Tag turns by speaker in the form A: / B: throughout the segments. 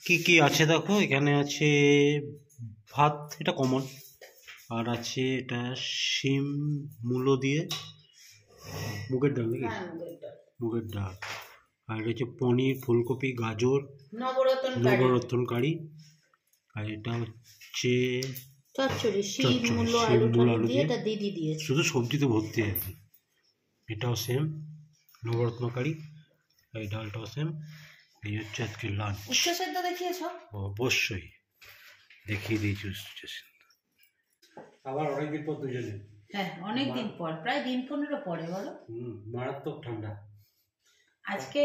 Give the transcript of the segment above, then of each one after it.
A: কি কি আছে দেখো, এখানে আছে ভাত, এটা কমন, আর আছে এটা শিম মূলো দিয়ে মুগের ডাল নাকি, মুগের ডাল, আর এটা হচ্ছে পনির, ফুলকপি, গাজর, নবরত্ন কারি, আর এটা হচ্ছে
B: চচ্চড়ি শিম
A: চচ্চড়ি,
B: মূলো
A: শিম মূলো আলু দিয়ে,
B: এটা দিদি দিয়েছে।
A: শুধু সবজিতে ভর্তি আছে। এটাও সেম নবরত্ন কারি, এই ডালটাও সেম। এই হচ্ছে আজকে লাঞ্চ।
B: উচ্চ সেদ্ধ দেখিয়েছো?
A: অবশ্যই দেখিয়ে দিয়েছি উচ্চ সেদ্ধ। আবার অনেকদিন পর দুজনে।
B: হ্যাঁ, অনেকদিন পর, প্রায় দিন 15 পরে বলো।
A: মারাত্মক ঠান্ডা।
B: আজকে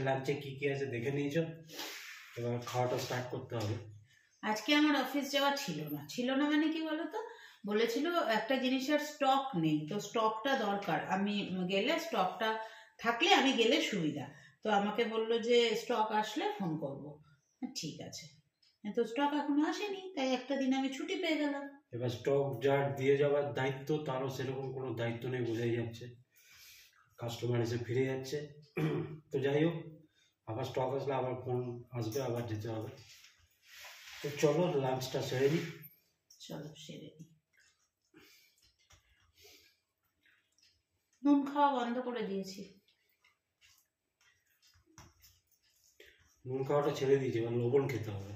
A: লাঞ্চে কি কি আছে দেখে নিয়েছো, এবার খাওয়াটা স্টার্ট করতে হবে।
B: আজকে আমার অফিস যাওয়া ছিল না মানে কি বলতো, বলেছিল একটা জিনিসের স্টক নেই, তো স্টকটা দরকার, আমি গেলে স্টকটা থাকলে আমি গেলে সুবিধা। তো আমাকে বললো যে স্টক আসলে ফোন করব। ঠিক আছে, তো স্টক এখনো আসেনি, তাই একটা দিন আমি ছুটি পেয়ে গেলাম।
A: এবার স্টক যার দিয়ে যাওয়ার দায়িত্ব, তারও সেরকম কোনো দায়িত্ব নেই, বোঝাই যাচ্ছে। কাস্টমার এসে ফিরে যাচ্ছে। তো যাই হোক, আবার স্টক আসলে আবার ফোন আসবে, আবার যেতে হবে। তো চলো লাঞ্চটা সেরে নিই।
B: চলো সেরে নিই। নুন খাওয়া বন্ধ করে দিয়েছি।
A: নুন খাওয়াটা ছেড়ে দিয়েছি, এবার লবণ খেতে হবে।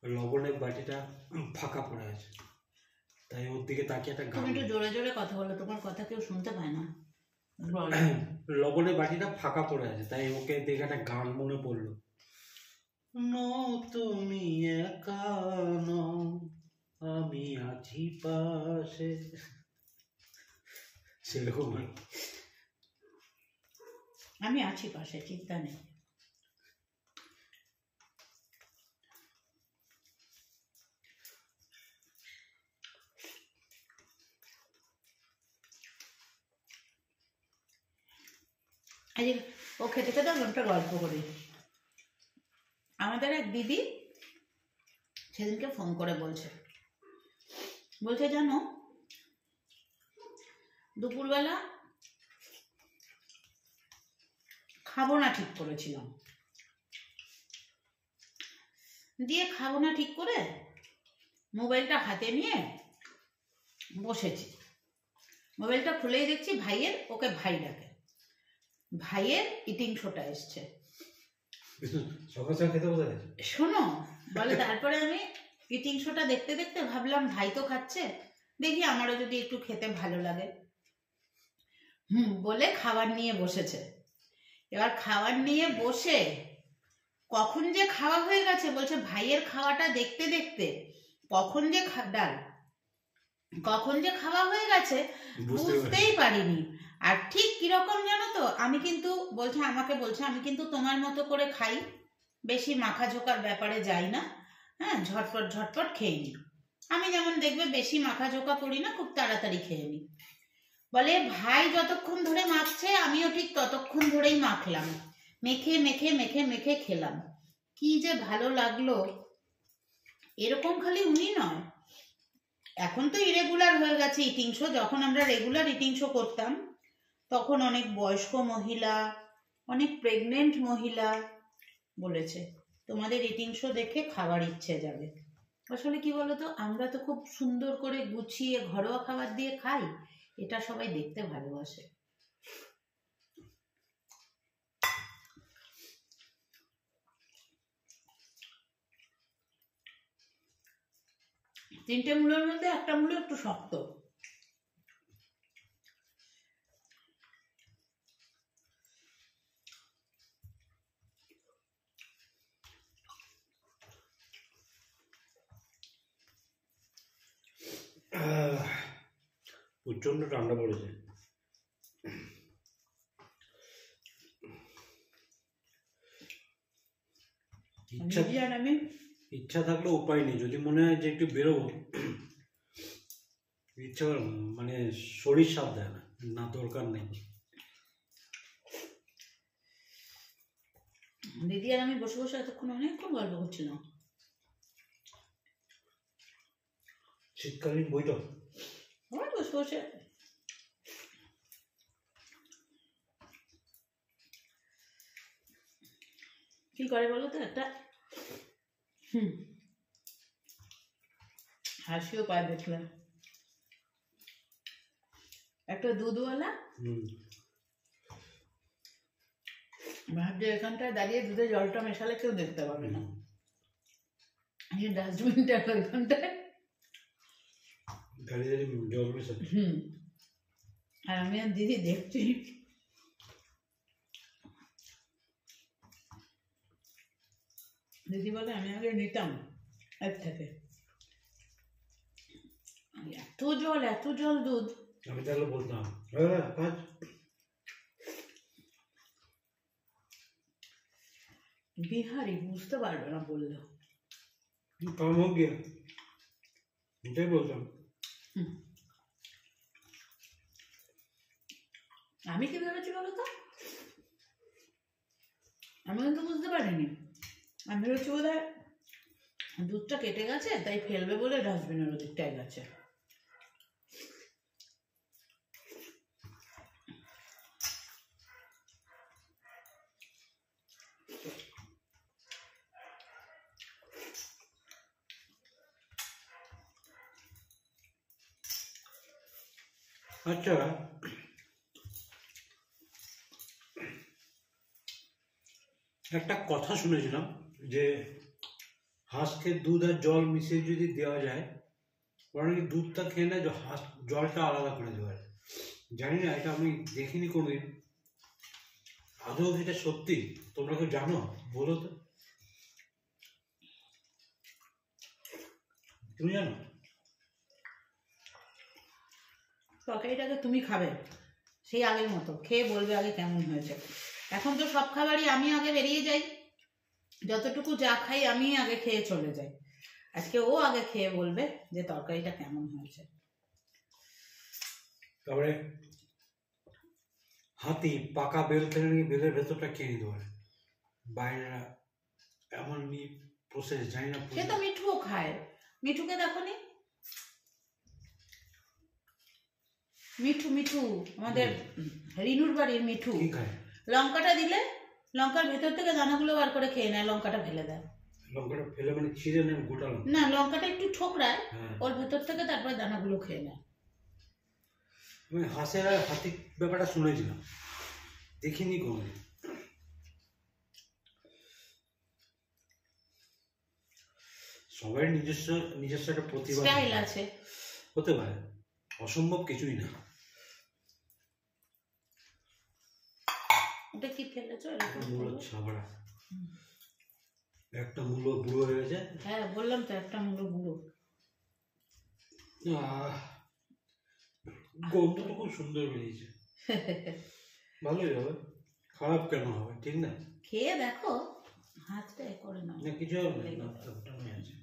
A: লবণের বাটিটা ফাঁকা পড়ে আছে, তাই ওর দিকে তাকিয়ে একটা গান।
B: তুমি একটু জোরে জোরে কথা বলো, তোমার কথা কেউ শুনতে পায় না।
A: লবণের বাটিটা ফাঁকা পড়ে আছে, তাই ওকে দেখে একটা গান মনে পড়লো। তুমি একা নও, আমি আছি পাশে, সেরকম।
B: আমি আছি পাশে, চিন্তা নেই। আজ ও খেতে খেতে একটা গল্প করি। আমাদের এক দিদি সেদিনকে ফোন করে বলছে জানো, দুপুরবেলা খাবো না ঠিক করেছিলাম, দিয়ে খাবো না ঠিক করে মোবাইলটা হাতে নিয়ে বসেছি। মোবাইলটা খুলেই দেখছি ওকে ভাই ডাকে, ভাইয়ের ইটিং শোটা এসছে। শোনো, বলে তারপরে আমি ইটিং শোটা দেখতে দেখতে ভাবলাম ভাই তো খাচ্ছে, দেখি আমারও যদি একটু খেতে ভালো লাগে। বলে খাবার নিয়ে বসেছে। এবার খাবার নিয়ে বসে কখন যে খাওয়া হয়ে গেছে, বলছে ভাইয়ের খাওয়াটা দেখতে দেখতে কখন যে খাওয়া হয়ে গেছে বুঝতেই পারিনি। আর ঠিক কিরকম জানো তো, আমি কিন্তু আমাকে বলছে আমি কিন্তু তোমার মতো করে খাই, বেশি মাখা ঝোকার ব্যাপারে যাই না, হ্যাঁ, ঝটপট খেয়ে নিই। আমি যেমন দেখবে বেশি মাখা ঝোকা করি না, খুব তাড়াতাড়ি খেয়ে নিই। বলে ভাই যতক্ষণ ধরে মাখছে আমিও ঠিক ততক্ষণ ধরেই মাখলাম, মেখে মেখে মেখে মেখে খেলাম, কি যে ভালো লাগলো। এরকম খালি উনি নয়, এখন তো ইরেগুলার হয়ে গেছে ইটিং শো, যখন আমরা রেগুলার ইটিং শো করতাম তখন অনেক বয়স্ক মহিলা, অনেক প্রেগনেন্ট মহিলা বলেছে তোমাদের ইটিং শো দেখে খাবার ইচ্ছে যাবে। আসলে কি বলতো, আমরা তো খুব সুন্দর করে গুছিয়ে ঘরোয়া খাবার দিয়ে খাই, এটা সবাই দেখতে ভালোবাসে। তিনটে মূলের মধ্যে একটা মূল একটু শক্ত।
A: প্রচন্ড ঠান্ডা পড়েছে। ইচ্ছা থাকলে উপায় নেই, যদি মনে হয় যে একটু বেরোবো, ইচ্ছা মানে শরীর সাথ দেয় না, দরকার নেই।
B: দিদি আর আমি বসে বসে এতক্ষণ অনেকক্ষণ গল্প করছিলাম।
A: শীতকালীন বৈঠক।
B: বসে কি করে বলো তো, একটা হাসিও পায় দেখলে। একটা দুধওয়ালা ভাবছে এখানটায় দাঁড়িয়ে দুধে জলটা মেশালে কেউ দেখতে পাবে না, ডাস্টবিনটা ওইখানটায়
A: জল মেশাচ্ছে।
B: আর আমি আর দিদি দেখছি। দিদি বলে আমি আগে নিতাম এর থেকে, এত জল দুধ।
A: আমি তাহলে বলতাম কাজ
B: বিহারি বুঝতে পারবে না বললো,
A: কাম হোক গিয়া, এটাই বলতাম।
B: আমি কি ভেবেছি বলো তো, আমি কিন্তু বুঝতে পারিনি। আমি ভেবেছি বোধ হয় দুধটা কেটে গেছে তাই ফেলবে বলে ডাস্টবিনের ওদিকটায় গেছে।
A: আচ্ছা, একটা কথা শুনেছিলাম যে হাঁসকে দুধ আর জল মিশিয়ে যদি দেওয়া যায়, ওরা নাকি দুধটা খেয়ে নেয়, জলটা আলাদা করে দেওয়া যায়। জানি না, এটা আমি দেখিনি কোনোদিন। আদৌ এটা সত্যি? তোমরা কেউ জানো? বলো তো, তুমি জানো?
B: তরকারিটাকে তুমি খাবে সেই আগের মতো, খেয়ে বলবে আগে কেমন হয়েছে। এখন তো সব খাবারই আমি আগে বেরিয়ে যাই, যতটুকু যা খাই আমি আগে খেয়ে চলে যাই। আজকে ও আগে খেয়ে বলবে যে তরকারিটা কেমন হয়েছে।
A: তারপরে হাতি পাকা বেল খেলে নিয়ে বেলের ভেতরটা খেয়ে নিতে পারে, বাইরে এমন প্রসেস জানি না।
B: সে তো মিঠুও খায়, মিঠুকে দেখো নি, মিঠু আমাদের রিনুর বাড়ির মিঠু লঙ্কাটা দিলে লঙ্কার ভেতর থেকে দানাগুলো বার করে খেয়ে নেয়, লঙ্কাটা ফেলে দেয়।
A: লঙ্কাটা ফেলে মানে ছিঁড়ে নেয় গোটা লঙ্কা?
B: না, লঙ্কাটা একটু ঠোকরায়, ওর ভেতর থেকে তারপরে দানাগুলো খেয়ে নেয়।
A: আমি হাঁসের আর হাতির ব্যাপারটা শুনেছিলাম, দেখিনি কোনো। সবাই নিজস্ব একটা প্রতিভা
B: আছে,
A: হতে পারে, অসম্ভব কিছুই না।
B: ওটা কি ফেলেছো?
A: মূলো ছাবড়া, একটা মূলো বুড়ো হয়ে গেছে।
B: হ্যাঁ বললাম তো, একটা মূলো বুড়ো।
A: গন্ধটা খুব সুন্দর বেরিয়েছে। ভালোই হবে, খারাপ কেন হবে? ঠিক না,
B: খেয়ে দেখো, হাতটা এ করে নাও,
A: না কিছু হবে না, আছে।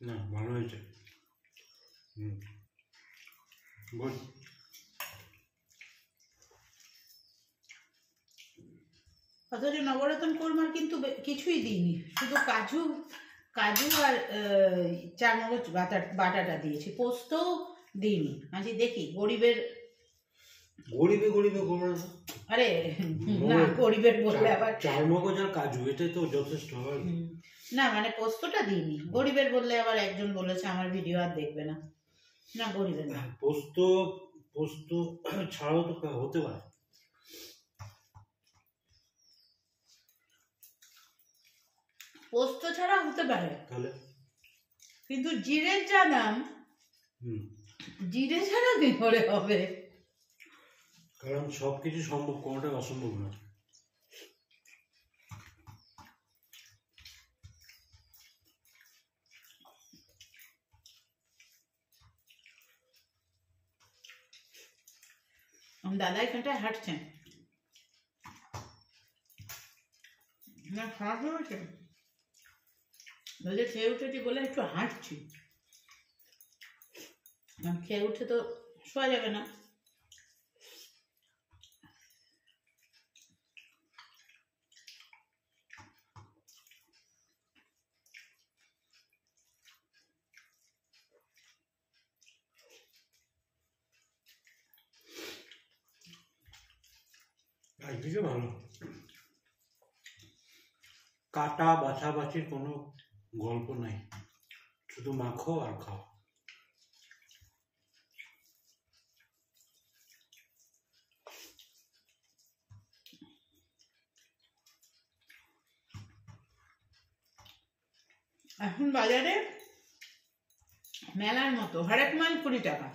A: না ভালো হয়েছে। গুড।
B: অথচ নবরত্ন কোরমার কিন্তু কিছুই দিইনি, শুধু কাজু আর চারমগজ বাটাটা দিয়েছি, পোস্ত দিইনি। আজ দেখি গরিবে আরে না, গরিবের বললে আবার
A: চারমগজ আর কাজু, এটাই তো যথেষ্ট হয়।
B: না মানে পোস্তটা দিইনি, গরিবের বললে আবার একজন বলেছে আমার ভিডিও আর দেখবে না। না গরিবের না,
A: পোস্ত ছাড়াও তো হতে পারে।
B: পোস্ত ছাড়া হতে পারে,
A: তাহলে
B: কিন্তু জিরের যা নাম, জিরে ছাড়া কি করে হবে?
A: কারণ সবকিছু সম্ভব, কোনোটাই অসম্ভব না।
B: দাদা এখানটায় হাঁটছেন না, হাঁট হয়েছে বলে খেয়ে উঠেছি বলে একটু হাঁটছি, খেয়ে উঠে তো শোয়া যাবে না।
A: একদিকে ভালো, কাটা বাছাবাছির কোনো গল্প নাই, শুধু মাখো আর খাও।
B: এখন বাজারে মেলার মতো হরেক মাল 20 টাকা,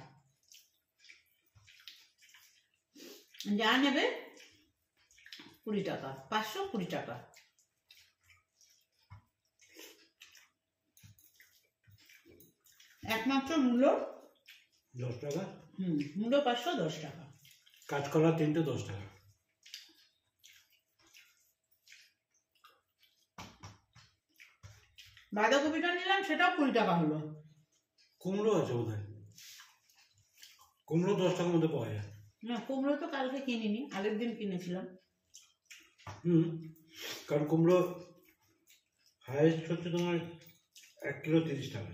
B: যা নেবে 20 টাকা, 520 টাকা। একমাত্র মূল্য
A: 10 টাকা।
B: মূল্য 510 টাকা।
A: কাঁচকলা 3টে 10 টাকা।
B: বাঁধাকপিটা নিলাম, সেটাও 20 টাকা হলো।
A: কুমড়ো আছে বোধহয়, কুমড়ো 10 টাকার মধ্যে পাওয়া যায়।
B: না, কুমড়ো তো কালকে কিনিনি, আগের দিন কিনেছিলাম।
A: কারণ কুমড়ো হাইয়েস্ট হচ্ছে তোমার 1 কিলো 30 টাকা।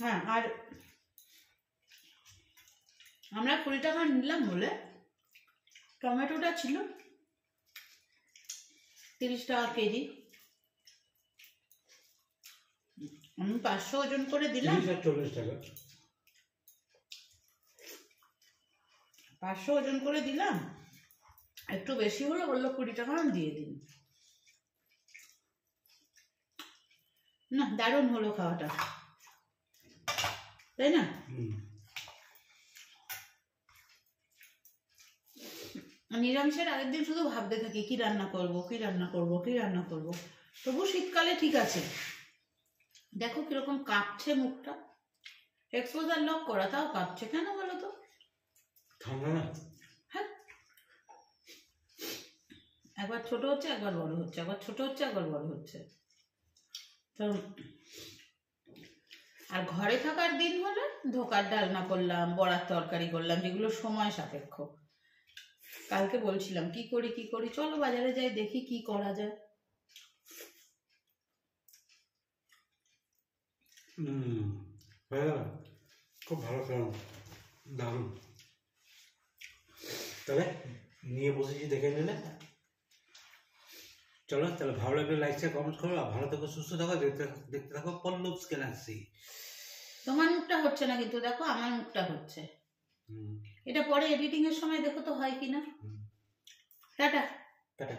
B: হ্যাঁ, আর আমরা 20 টাকা নিলাম বলে টমেটোটা ছিল 30 টাকা কেজি। আমি 500 ওজন করে দিলাম।
A: 30 আর 40 টাকা।
B: 500 ওজন করে দিলাম, একটু বেশি হলো, বললো 20 টাকা দিয়ে দিন। না, দারুণ হলো খাওয়াটা, তাই না? নিরামিষের আগের দিন শুধু ভাবতে থাকি কি রান্না করব, কি রান্না করব, কি রান্না করব। তবু শীতকালে ঠিক আছে। দেখো কিরকম কাঁপছে মুখটা, এক্সপোজার লক করা, তাও কাঁপছে কেন বলো তো?
A: ঠান্ডা না?
B: হ্যাঁ, একবার ছোট হচ্ছে, একবার বড় হচ্ছে, একবার ছোট হচ্ছে, একবার বড় হচ্ছে। তো আর ঘরে থাকার দিন হলে ধোকার ডালনা করলাম, বড়ার তরকারি করলাম, যেগুলো সময় সাপেক্ষ। কালকে বলছিলাম কি করি, চলো বাজারে যাই, দেখি কি করা যায়।
A: হয়ে গেল, খুব ভালো খেলাম, দারুণ। তবে নিয়ে বসেছি, দেখে নিলে। চলো তাহলে, ভালো লাগলে লাইক শেয়ার কমেন্ট করো, আর ভালো থাকো, সুস্থ থাকো, দেখতে থাকো পল্লবস গ্যালাক্সি।
B: তোমার মুখটা হচ্ছে না কিন্তু, দেখো আমার মুখটা হচ্ছে। এটা পরে এডিটিং এর সময় দেখো তো হয় কিনা। টাটা।
A: টাটা।